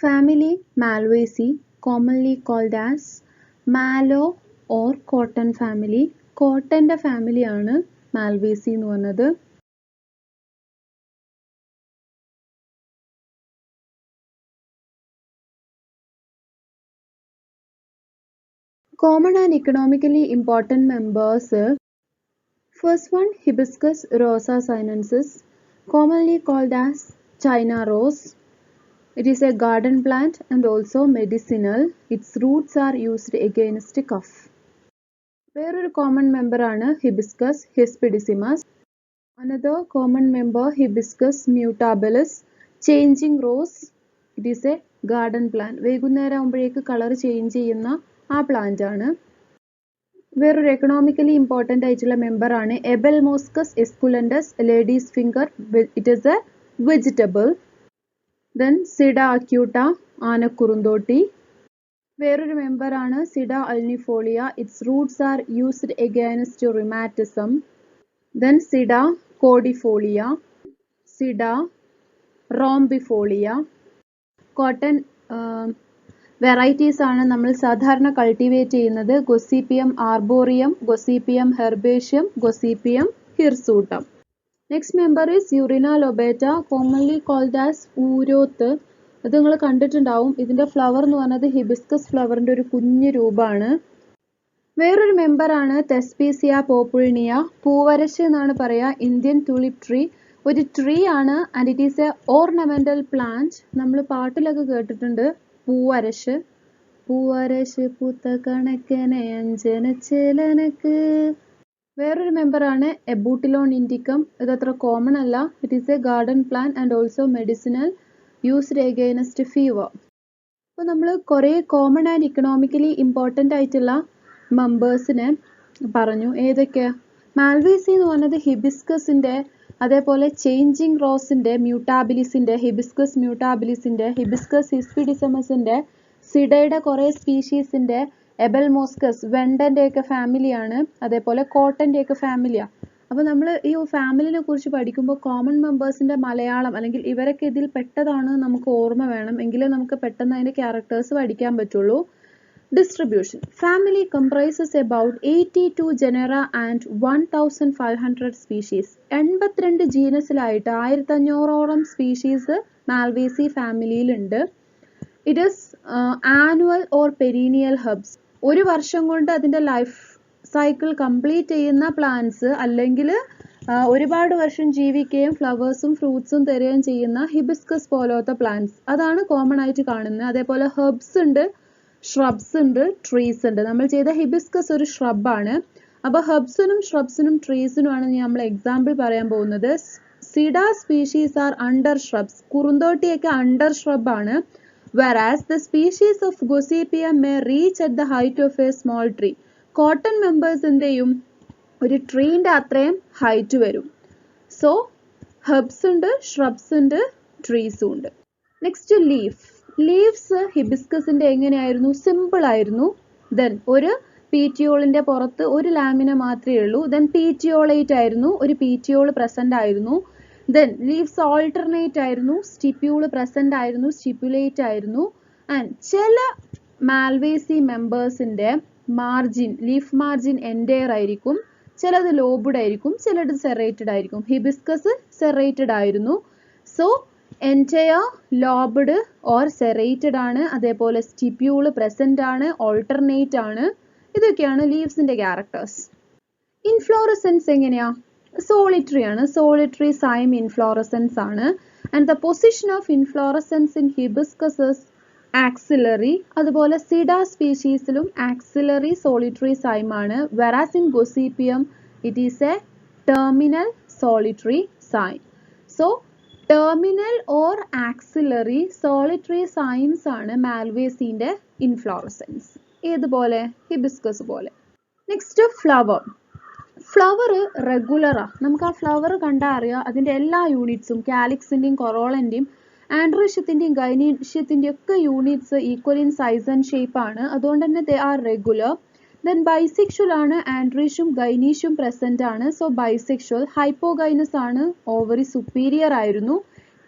Family Malvaceae, commonly called as Mallow or cotton family. കോട്ടൻ്റെ ഫാമിലിയാണ് Malvaceae എന്ന് പറഞ്ഞത്. Common and economically important members. First one, Hibiscus rosa sinensis, commonly called as China rose. It is a garden plant and also medicinal. Its roots are used against cough. വേറൊരു common member ആണ് Hibiscus hispidissimum. Another common member Hibiscus mutabilis, changing rose. It is a garden plant. വൈകുന്നേരം ആകുമ്പോഴേക്ക് colour change ചെയ്യുന്ന ആ plant ആണ്. വേറൊരു economically important ആയിട്ടുള്ള member ആണ് Abelmoschus esculentus ladies finger. It is a vegetable. Then Sida acuta ആനക്കുറുന്തോട്ടി. വേറൊരു മെമ്പർ ആണ് Sida alnifolia. Its roots are used against rheumatism. Then Sida cordifolia, Sida rhombifolia. Cotton varieties ആണ് നമ്മൾ സാധാരണ കൾട്ടിവേറ്റ് ചെയ്യുന്നത്. Gossypium arboreum, Gossypium herbaceum, Gossypium hirsutum. Next member is Urena lobata, commonly called as ഊരോത്ത്. ഇത് നിങ്ങൾ കണ്ടിട്ടുണ്ടാവും. ഇതിൻ്റെ ഫ്ലവർ എന്ന് പറഞ്ഞത് ഹിബിസ്കസ് ഫ്ലവറിൻ്റെ ഒരു കുഞ്ഞു രൂപമാണ്. വേറൊരു മെമ്പർ ആണ് തെസ്പീസിയ പോപ്പുൾണിയ. പൂവരശ് എന്നാണ് പറയുക. ഇന്ത്യൻ തുലിപ് ട്രീ ഒരു ട്രീ ആണ് and it is A ornamental plant. നമ്മൾ പാട്ടിലൊക്കെ കേട്ടിട്ടുണ്ട് പൂവരശ്. പൂവരശ് പൂത്ത കണക്കനെ അഞ്ജന ചേലനക്ക്. വേറൊരു മെമ്പർ ആണ് എബൂട്ടിലോൺ ഇൻഡിക്കം. ഇതത്ര കോമൺ അല്ല. It is A garden plant and also medicinal, used against fever. അപ്പോൾ നമ്മൾ കുറേ കോമൺ ആൻഡ് ഇക്കണോമിക്കലി ഇമ്പോർട്ടൻ്റ് ആയിട്ടുള്ള മെമ്പേഴ്സിനെ പറഞ്ഞു. ഏതൊക്കെയാ? മാൽവേസി എന്ന് പറഞ്ഞത് ഹിബിസ്കസിൻ്റെ, അതേപോലെ ചേഞ്ചിങ് റോസിൻ്റെ, മ്യൂട്ടാബിലിസിൻ്റെ, ഹിബിസ്കസ് മ്യൂട്ടാബിലിസിൻ്റെ, ഹിബിസ്കസ് ഹിസ്പിഡിസമസിൻ്റെ, സിഡയുടെ കുറേ സ്പീഷീസിൻ്റെ, എബൽമോസ്കസ് വെണ്ടൻ്റെയൊക്കെ ഫാമിലിയാണ്. അതേപോലെ കോട്ടൻ്റെയൊക്കെ ഫാമിലിയാണ്. അപ്പോൾ നമ്മൾ ഈ ഫാമിലിനെ കുറിച്ച് പഠിക്കുമ്പോൾ കോമൺ മെമ്പേഴ്സിൻ്റെ മലയാളം അല്ലെങ്കിൽ ഇവരൊക്കെ ഇതിൽ പെട്ടതാണ് നമുക്ക് ഓർമ്മ വേണം. എങ്കിലേ നമുക്ക് പെട്ടെന്ന് അതിൻ്റെ ക്യാരക്ടേഴ്സ് പഠിക്കാൻ പറ്റുള്ളൂ. Distribution. Family comprises about 82 genera and 1500 species. 82 ജീനസിലായിട്ട് 1500ഓളം സ്പീഷീസ് മാൽവേസി ഫാമിലിയിലുണ്ട്. It is annual or perennial herbs. ഒരു വർഷം കൊണ്ട് അതിൻ്റെ ലൈഫ് സൈക്കിൾ കംപ്ലീറ്റ് ചെയ്യുന്ന പ്ലാന്റ്സ്, അല്ലെങ്കിൽ ഒരുപാട് വർഷം ജീവിക്കുകയും ഫ്ലവേഴ്സും ഫ്രൂട്ട്സും തരുകയും ചെയ്യുന്ന ഹിബിസ്കസ് പോലത്തെ പ്ലാന്റ്സ്, അതാണ് കോമൺ ആയിട്ട് കാണുന്നത്. അതേപോലെ ഹെർബ്സ് ഉണ്ട്, ഷ്രബ്സ് ഉണ്ട്, ട്രീസ് ഉണ്ട്. നമ്മൾ ചെയ്ത ഹിബിസ്കസ് ഒരു ഷ്രബാണ്. അപ്പോൾ ഹെർബ്സിനും ഷ്രബ്സിനും ട്രീസിനുമാണ് നമ്മൾ എക്സാമ്പിൾ പറയാൻ പോകുന്നത്. Sida species are under shrubs. കുറുന്തോട്ടിയൊക്കെ അണ്ടർ ഷ്രബാണ്. Whereas the species of Gossypium may reach at the height of a small tree. Cotton members എന്തെയും ഒരു ട്രീൻ്റെ അത്രയും ഹൈറ്റ് വരും. സോ ഹെർബ്സ് ഉണ്ട്, ഷ്രബ്സ് ഉണ്ട്, ട്രീസും ഉണ്ട്. Next leaf. ലീവ്സ് ഹിബിസ്കസിൻ്റെ എങ്ങനെയായിരുന്നു? സിമ്പിൾ ആയിരുന്നു. ദെൻ ഒരു പീറ്റിയോളിൻ്റെ പുറത്ത് ഒരു ലാമിന മാത്രമേ ഉള്ളൂ. ദെൻ പീറ്റിയോളേറ്റ് ആയിരുന്നു, ഒരു പീറ്റിയോൾ പ്രസൻ്റ് ആയിരുന്നു. ദെൻ ലീവ്സ് ഓൾട്ടർനേറ്റ് ആയിരുന്നു, സ്റ്റിപ്യൂൾ പ്രസൻ്റ് ആയിരുന്നു, സ്റ്റിപ്യുലേറ്റ് ആയിരുന്നു. ആൻഡ് ചില മാൽവേസി മെമ്പേഴ്സിൻ്റെ മാർജിൻ, ലീഫ് മാർജിൻ എൻഡെയർ ആയിരിക്കും, ചിലത് ലോബഡ് ആയിരിക്കും, ചിലത് സെറേറ്റഡ് ആയിരിക്കും. ഹിബിസ്കസ് സെറേറ്റഡ് ആയിരുന്നു. So entire lobed or serrated ആണ്. അതേപോലെ സ്റ്റിപ്യൂള് പ്രസന്റ് ആണ്, ഓൾട്ടർനേറ്റ് ആണ്. ഇതൊക്കെയാണ് ലീവ്സിന്റെ ക്യാരക്ടേഴ്സ്. ഇൻഫ്ലോറസൻസ് എങ്ങനെയാ? സോളിറ്ററി ആണ്. സോളിറ്ററി സൈം ഇൻഫ്ലോറസൻസ് ആണ്. And the position of inflorescence in hibiscus axillary. അതുപോലെ സിഡ സ്പീഷീസിലും ആക്സിലറി സോളിറ്ററി സൈം ആണ്. Whereas in Gossypium it is a terminal solitary cyme. So terminal or axillary solitary cymes ആണ് മാൽവേസിന്റെ inflorescence. ഏതുപോലെ? Hibiscus പോലെ. Next flower. Flower റെഗുലറാ. നമുക്ക് ആ flower കണ്ടാൽ അറിയാം അതിൻ്റെ എല്ലാ യൂണിറ്റ്സും, കാലിക്സിൻ്റെയും കൊറോളൻ്റെയും ആൻഡ്രീഷ്യത്തിൻ്റെയും ഗൈനീഷ്യത്തിൻ്റെയും ഒക്കെ units equal in size and shape ആണ്. അതുകൊണ്ട് തന്നെ they are regular. Then bisexual ആണ്. ആൻഡ്രീഷ്യം ഗൈനീഷ്യം പ്രസന്റ് ആണ്. So bisexual. ഹൈപ്പോഗൈനസ് ആണ്. ഓവറി സുപ്പീരിയർ ആയിരുന്നു.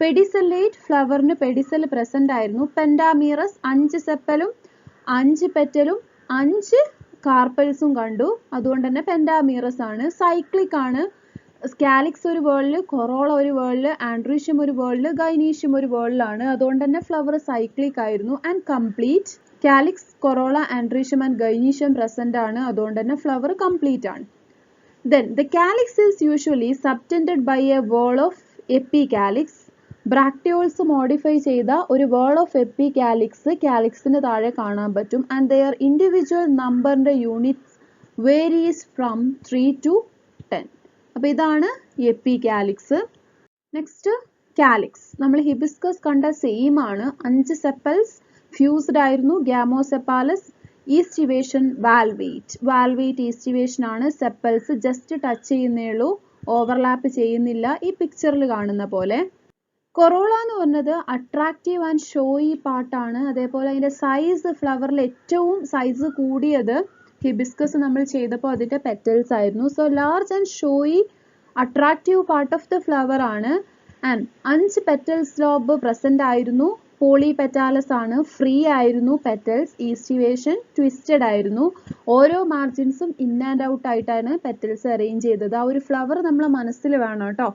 പെഡിസെല്ലേറ്റ് ഫ്ലവറിന് പെഡിസെൽ പ്രസന്റ് ആയിരുന്നു. പെൻഡാമീറസ് 5 സെപ്പലും 5 പെറ്റലും 5 കാർപ്പൽസും കണ്ടു. അതുകൊണ്ട് തന്നെ പെൻഡാമീറസ് ആണ്. സൈക്ലിക് ആണ്. കാലിക്സ് ഒരു വേൾഡിൽ, കൊറോള ഒരു വേൾഡിൽ, ആൻഡ്രീഷ്യം ഒരു വേൾഡിൽ, ഗൈനീഷ്യം ഒരു വേൾഡിലാണ്. അതുകൊണ്ട് തന്നെ ഫ്ലവർ സൈക്ലിക് ആയിരുന്നു. And complete. Calyx, corolla, androecium and gynoecium present ആണ്. അതുകൊണ്ട് തന്നെ ഫ്ലവർ കംപ്ലീറ്റ് ആണ്. Then the calyx is usually subtended by a whorl of epicalyx. Bracteoles modify ചെയ്ത ഒരു whorl of epicalyx കാലിക്സിന് താഴെ കാണാൻ പറ്റും. And their individual numberന്റെ units varies from 3 to 10. അപ്പോൾ ഇതാണ് എപ്പികാലിക്സ്. Next calyx. നമ്മൾ ഹിബിസ്കസ് കണ്ട സെയിം ആണ്. 5 സെപ്പൽസ് ഫ്യൂസ്ഡ് ആയിരുന്നു. ഗാമോസെപ്പാലസ്. ഈസ്റ്റിവേഷൻ വാൽവേറ്റ് ഈസ്റ്റിവേഷൻ ആണ്. സെപ്പൽസ് ജസ്റ്റ് ടച്ച് ചെയ്യുന്നേ ഉള്ളൂ, ഓവർലാപ്പ് ചെയ്യുന്നില്ല, ഈ പിക്ചറിൽ കാണുന്ന പോലെ. കൊറോള എന്ന് പറഞ്ഞത് അട്രാക്റ്റീവ് ആൻഡ് ഷോയി പാർട്ടാണ്. അതേപോലെ അതിന്റെ സൈസ്, ഫ്ലവറിൽ ഏറ്റവും സൈസ് കൂടിയത് ഹിബിസ്കസ് നമ്മൾ ചെയ്തപ്പോൾ അതിന്റെ പെറ്റൽസ് ആയിരുന്നു. So large and showy attractive part of the flower ആണ്. ആൻഡ് 5 പെറ്റൽസ് ലോബ് പ്രസന്റ് ആയിരുന്നു. പോളിപെറ്റാലസ് ആണ്. ഫ്രീ ആയിരുന്നു പെറ്റൽസ്. ഈസ്റ്റിവേഷൻ ട്വിസ്റ്റഡ് ആയിരുന്നു. ഓരോ മാർജിൻസും ഇൻ ആൻഡ് ഔട്ട് ആയിട്ടാണ് പെറ്റൽസ് അറേഞ്ച് ചെയ്തത്. ആ ഒരു ഫ്ലവർ നമ്മളെ മനസ്സിൽ വേണം കേട്ടോ.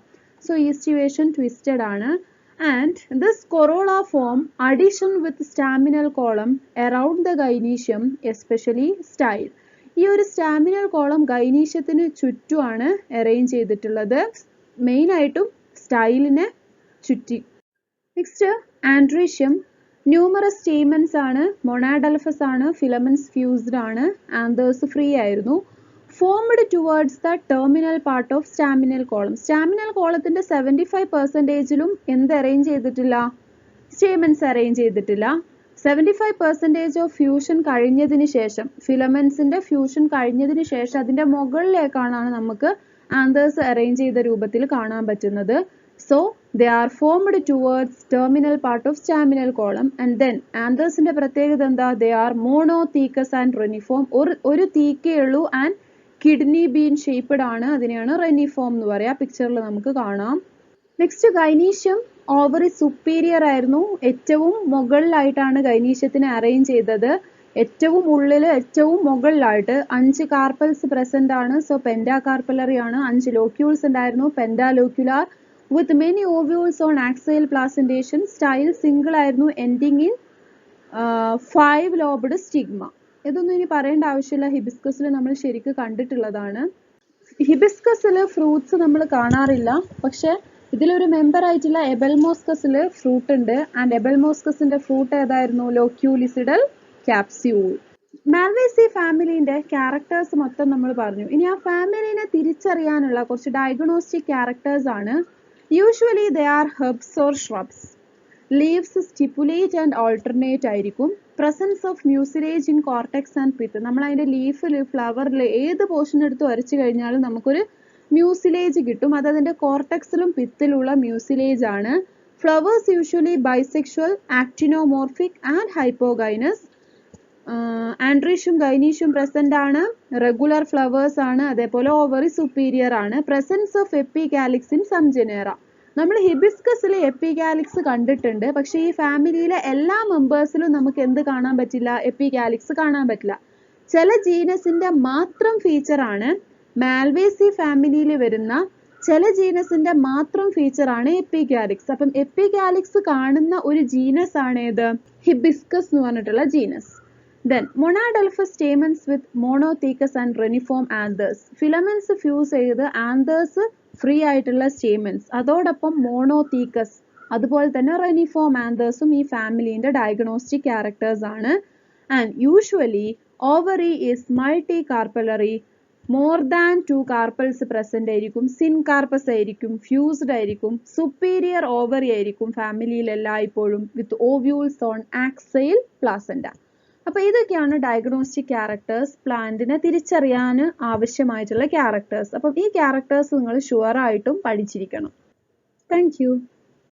സോ ഈസ്റ്റിവേഷൻ ട്വിസ്റ്റഡ് ആണ്. And this corolla form adhesion with staminal column around the gynoecium, especially style. ഈ ഒരു സ്റ്റാമിനൽ കോളം ഗൈനീഷ്യത്തിന് ചുറ്റുമാണ് അറേഞ്ച് ചെയ്തിട്ടുള്ളത്, മെയിനായിട്ടും സ്റ്റൈലിനെ ചുറ്റി. Next androecium. ന്യൂമറസ് സ്റ്റേമൻസ് ആണ്. മൊണാഡൽഫസ് ആണ്. ഫിലമെന്റ്സ് ഫ്യൂസ്ഡ് ആണ്. ആന്തേഴ്സ് ഫ്രീ ആയിരുന്നു. Formed towards the terminal part of staminal column. Staminal കോളത്തിന്റെ 75%ലും എന്ത് അറേഞ്ച് ചെയ്തിട്ടില്ല? സ്റ്റേമൻസ് അറേഞ്ച് ചെയ്തിട്ടില്ല. 75% ഓഫ് ഫ്യൂഷൻ കഴിഞ്ഞതിന് ശേഷം, ഫിലമെന്റ്സിന്റെ ഫ്യൂഷൻ കഴിഞ്ഞതിന് ശേഷം അതിന്റെ മുകളിലേക്കാണ് നമുക്ക് ആന്തേഴ്സ് അറേഞ്ച് ചെയ്ത രൂപത്തിൽ കാണാൻ പറ്റുന്നത്. So they are formed towards terminal part of staminal column. And then anthers-ന്റെ പ്രത്യേകത എന്താ? They are monothecous and reniform. ഒരു തീക്കേ ഉള്ളൂ ആൻഡ് കിഡ്നി ബീൻ ഷേപ്ഡ് ആണ്. അതിനെയാണ് റെനിഫോം എന്ന് പറയാ. പിക്ചറിൽ നമുക്ക് കാണാം. Next gynoecium. ഓവറി സുപ്പീരിയർ ആയിരുന്നു. ഏറ്റവും മുകളിലായിട്ടാണ് ഗൈനീഷ്യത്തിനെ അറേഞ്ച് ചെയ്തത്. ഏറ്റവും ഉള്ളിൽ, ഏറ്റവും മുകളിലായിട്ട് 5 കാർപ്പൽസ് പ്രസന്റ് ആണ്. സോ പെൻഡാകാർപ്പലറി ആണ്. 5 ലോക്യൂൾസ് ഉണ്ടായിരുന്നു. പെൻഡാലോക്യുലാർ with many ovules on axial placentation. Style single ആയിരുന്നു. ending in 5 lobed stigma. ഇതൊന്നും ഇനി പറയേണ്ട ആവശ്യമില്ല. ഹിബിസ്കസിൽ നമ്മൾ ശരിക്കും കണ്ടിട്ടുള്ളതാണ്. ഹിബിസ്കസിൽ ഫ്രൂട്ട്സ് നമ്മൾ കാണാറില്ല, പക്ഷെ ഇതിലൊരു മെമ്പർ ആയിട്ടുള്ള എബൽമോസ്കസിൽ ഫ്രൂട്ട് ഉണ്ട്. ആൻഡ് എബൽമോസ്കസിന്റെ ഫ്രൂട്ട് ഏതായിരുന്നു? ലോക്യൂലിസിഡൽ ക്യാപ്സ്യൂൾ. മാൽവേസി ഫാമിലിന്റെ ക്യാരക്ടേഴ്സ് മൊത്തം നമ്മൾ പറഞ്ഞു. ഇനി ആ ഫാമിലിനെ തിരിച്ചറിയാനുള്ള കുറച്ച് ഡയഗ്നോസ്റ്റിക് ക്യാരക്ടേഴ്സ് ആണ്. Usually they are herbs or shrubs. Leaves stipulate and alternate ആയിരിക്കും. Presence of mucilage in cortex and pith. നമ്മൾ അതിന്റെ ലീഫിൽ, ഫ്ലവറിൽ ഏത് പോർഷൻ എടുത്ത് വരച്ചു കഴിഞ്ഞാലും നമുക്കൊരു മ്യൂസിലേജ് കിട്ടും. അത് അതിന്റെ കോർട്ടെക്സിലും പിത്തിലുള്ള മ്യൂസിലേജ് ആണ്. Flowers usually bisexual, actinomorphic and hypogynous. Androecium, gynoecium present ആണ്. റെഗുലർ ഫ്ലവേഴ്സ് ആണ്. അതേപോലെ ഓവറി സുപ്പീരിയർ ആണ്. Presence of epicalyx in some genera. നമ്മൾ ഹിബിസ്കസിൽ എപ്പികാലിക്സ് കണ്ടിട്ടുണ്ട്, പക്ഷെ ഈ ഫാമിലിയിലെ എല്ലാ മെമ്പേഴ്സിലും നമുക്ക് എന്ത് കാണാൻ പറ്റില്ല? എപ്പികാലിക്സ് കാണാൻ പറ്റില്ല. ചില ജീനസിന്റെ മാത്രം ഫീച്ചർ ആണ്. മാൽവേസി ഫാമിലിയിൽ വരുന്ന ചില ജീനസിന്റെ മാത്രം ഫീച്ചർ ആണ് എപ്പികാലിക്സ്. അപ്പം എപ്പികാലിക്സ് കാണുന്ന ഒരു ജീനസ് ആണ് ഏത്? ഹിബിസ്കസ് എന്ന് പറഞ്ഞിട്ടുള്ള genus. Then monadelphous stamens with monothecous and reniform anthers. Filaments fuse ചെയ്ത് anthers ഫ്രീ ആയിട്ടുള്ള stamens, അതോടൊപ്പം monothecous, അതുപോലെ തന്നെ reniform anthers ഈ ഫാമിലിന്റെ ഡയഗ്നോസ്റ്റിക് ക്യാരക്ടേഴ്സ് ആണ്. And usually ovary is multicarpellary. More than 2 carpels present ആയിരിക്കും. Syncarpous ആയിരിക്കും. Fused ആയിരിക്കും. Superior ovary ആയിരിക്കും ഫാമിലിയിൽ എല്ലായ്പ്പോഴും. With ovules on axial placenta. അപ്പോൾ ഇതൊക്കെയാണ് ഡയഗ്നോസ്റ്റിക് ക്യാരക്ടേഴ്സ്, പ്ലാന്റിനെ തിരിച്ചറിയാൻ ആവശ്യമായിട്ടുള്ള ക്യാരക്ടേഴ്സ്. അപ്പം ഈ ക്യാരക്ടേഴ്സ് നിങ്ങൾ ഷുവർ ആയിട്ടും പഠിച്ചിരിക്കണം. Thank you.